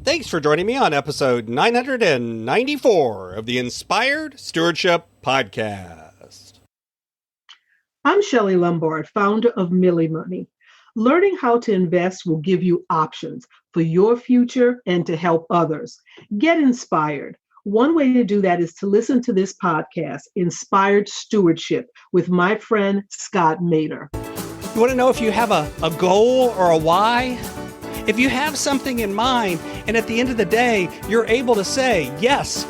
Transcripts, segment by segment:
Thanks for joining me on episode 994 of the Inspired Stewardship Podcast. I'm Shelley Lombard, founder of Millie Money. Learning how to invest will give you options for your future and to help others. Get inspired. One way to do that is to listen to this podcast, Inspired Stewardship, with my friend Scott Mader. You want to know if you have a goal or a why? If you have something in mind, and at the end of the day, you're able to say, yes,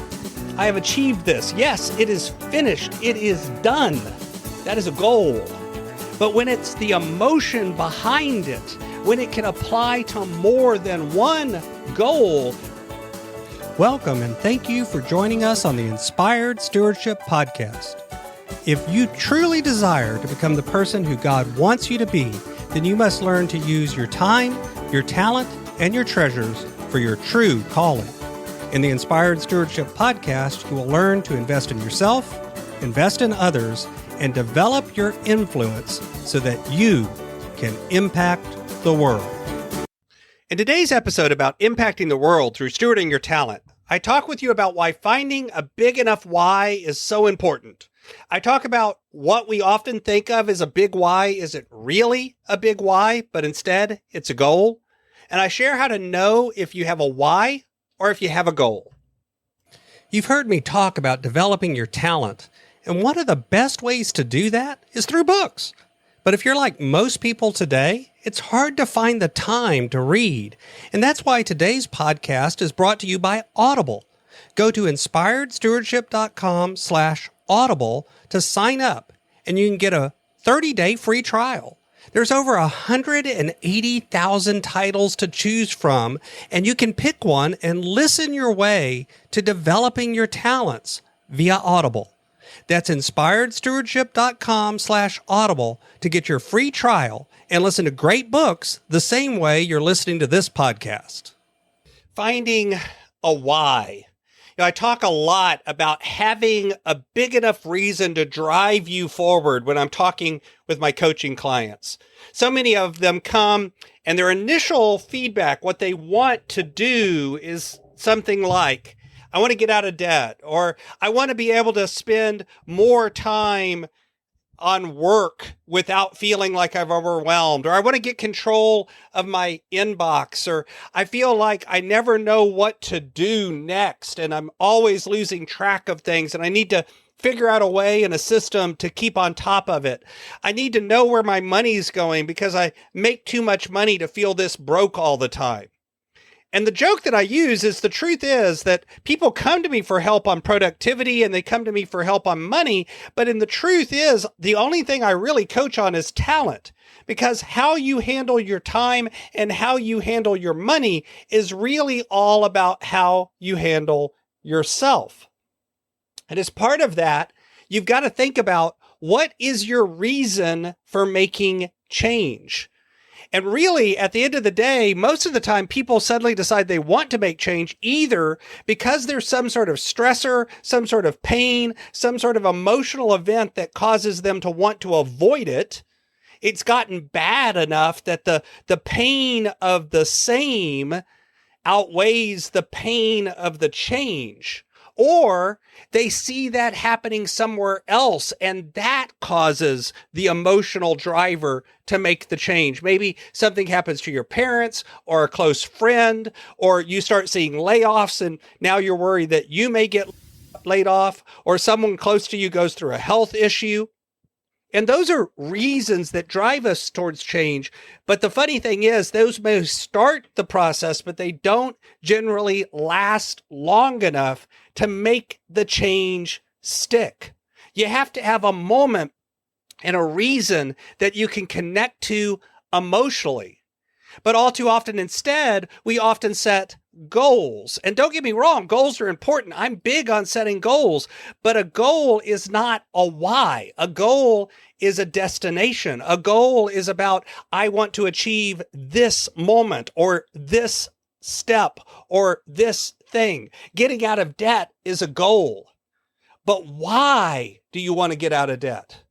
I have achieved this. Yes, it is finished. It is done. That is a goal. But when it's the emotion behind it, when it can apply to more than one goal. Welcome and thank you for joining us on the Inspired Stewardship Podcast. If you truly desire to become the person who God wants you to be, then you must learn to use your time, your talent, and your treasures for your true calling. In the Inspired Stewardship Podcast, you will learn to invest in yourself, invest in others, and develop your influence so that you can impact the world. In today's episode about impacting the world through stewarding your talent, I talk with you about why finding a big enough why is so important. I talk about what we often think of as a big why isn't really a big why, but instead it's a goal. And I share how to know if you have a why or if you have a goal. You've heard me talk about developing your talent, and one of the best ways to do that is through books. But if you're like most people today, it's hard to find the time to read. And that's why today's podcast is brought to you by Audible. Go to inspiredstewardship.com/Audible to sign up, and you can get a 30-day free trial. There's over 180,000 titles to choose from, and you can pick one and listen your way to developing your talents via Audible. That's inspiredstewardship.com/Audible to get your free trial and listen to great books the same way you're listening to this podcast. Finding a why. I talk a lot about having a big enough reason to drive you forward when I'm talking with my coaching clients. So many of them come and their initial feedback, what they want to do is something like, I want to get out of debt, or I want to be able to spend more time on work without feeling like I've overwhelmed, or I want to get control of my inbox, or I feel like I never know what to do next and I'm always losing track of things and I need to figure out a way and a system to keep on top of it. I need to know where my money's going because I make too much money to feel this broke all the time. And the joke that I use is the truth is that people come to me for help on productivity and they come to me for help on money. But in the truth is the only thing I really coach on is talent, because how you handle your time and how you handle your money is really all about how you handle yourself. And as part of that, you've got to think about what is your reason for making change. And really, at the end of the day, most of the time, people suddenly decide they want to make change either because there's some sort of stressor, some sort of pain, some sort of emotional event that causes them to want to avoid it. It's gotten bad enough that the pain of the same outweighs the pain of the change. Or they see that happening somewhere else, and that causes the emotional driver to make the change. Maybe something happens to your parents or a close friend, or you start seeing layoffs, and now you're worried that you may get laid off, or someone close to you goes through a health issue. And those are reasons that drive us towards change. But the funny thing is, those may start the process, but they don't generally last long enough to make the change stick. You have to have a moment and a reason that you can connect to emotionally. But all too often instead, we often set goals. And don't get me wrong, goals are important. I'm big on setting goals, but a goal is not a why. A goal is a destination. A goal is about, I want to achieve this moment or this step or this thing. Getting out of debt is a goal. But why do you want to get out of debt?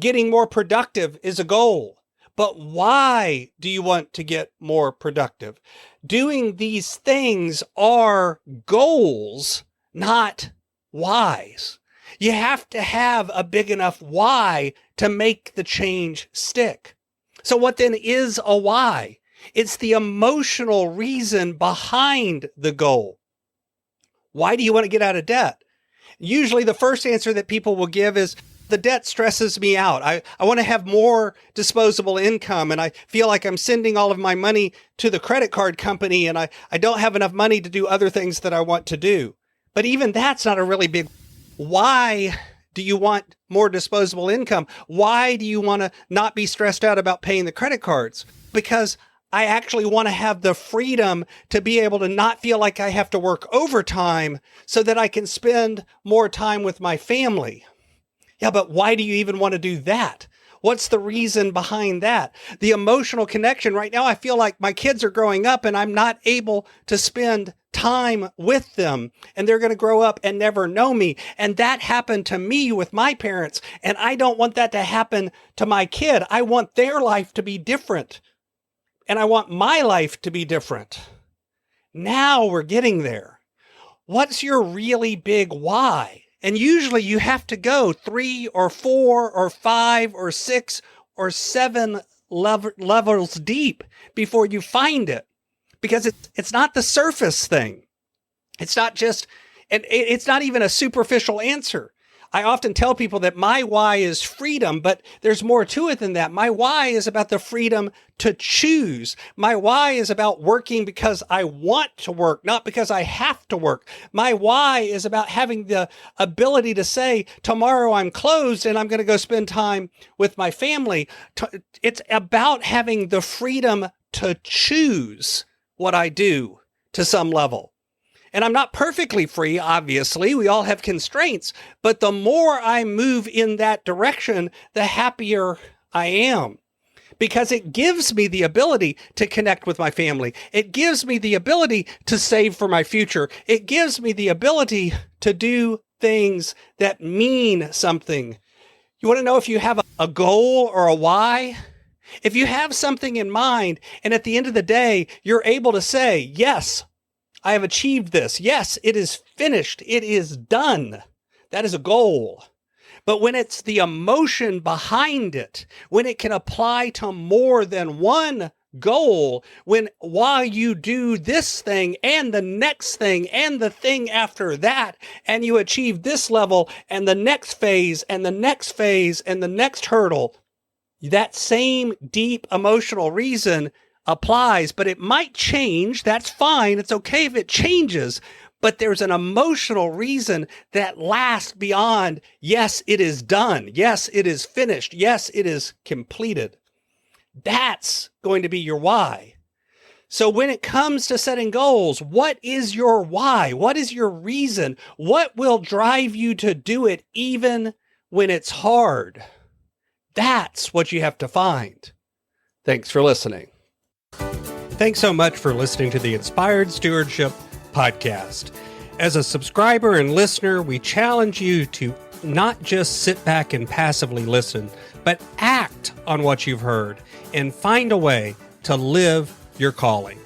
Getting more productive is a goal. But why do you want to get more productive? Doing these things are goals, not whys. You have to have a big enough why to make the change stick. So what then is a why? It's the emotional reason behind the goal. Why do you want to get out of debt? Usually the first answer that people will give is, the debt stresses me out. I want to have more disposable income, and I feel like I'm sending all of my money to the credit card company, and I don't have enough money to do other things that I want to do. But even that's not a really big why. Do you want more disposable income? Why do you want to not be stressed out about paying the credit cards? Because I actually want to have the freedom to be able to not feel like I have to work overtime so that I can spend more time with my family. Yeah, but why do you even want to do that? What's the reason behind that? The emotional connection. Right now, I feel like my kids are growing up and I'm not able to spend time with them, and they're going to grow up and never know me. And that happened to me with my parents, and I don't want that to happen to my kid. I want their life to be different, and I want my life to be different. Now we're getting there. What's your really big why? And usually you have to go 3 or 4 or 5 or 6 or 7 levels deep before you find it. Because it's not the surface thing. It's not just, and it's not even a superficial answer. I often tell people that my why is freedom, but there's more to it than that. My why is about the freedom to choose. My why is about working because I want to work, not because I have to work. My why is about having the ability to say, tomorrow I'm closed and I'm going to go spend time with my family. It's about having the freedom to choose what I do to some level. And I'm not perfectly free, obviously. We all have constraints. But the more I move in that direction, the happier I am. Because it gives me the ability to connect with my family. It gives me the ability to save for my future. It gives me the ability to do things that mean something. You want to know if you have a goal or a why? If you have something in mind, and at the end of the day, you're able to say, yes, I have achieved this. Yes, it is finished. It is done. That is a goal. But when it's the emotion behind it, when it can apply to more than one goal, when while you do this thing and the next thing and the thing after that, and you achieve this level and the next phase and the next phase and the next hurdle, that same deep emotional reason applies, but it might change. That's fine. It's okay if it changes, but there's an emotional reason that lasts beyond, yes, it is done. Yes, it is finished. Yes, it is completed. That's going to be your why. So when it comes to setting goals, what is your why? What is your reason? What will drive you to do it even when it's hard? That's what you have to find. Thanks for listening. Thanks so much for listening to the Inspired Stewardship podcast. As a subscriber and listener, we challenge you to not just sit back and passively listen, but act on what you've heard and find a way to live your calling.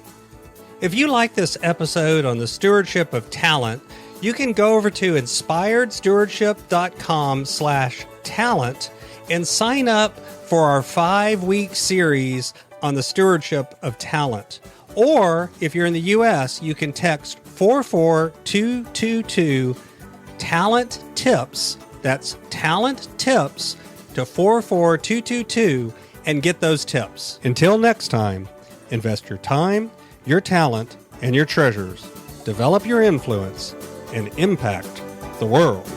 If you like this episode on the stewardship of talent, you can go over to inspiredstewardship.com/talent and sign up for our 5-week series on the stewardship of talent. Or if you're in the U.S., you can text 44222 talent tips. That's talent tips to 44222 and get those tips. Until next time, invest your time, your talent, and your treasures. Develop your influence and impact the world.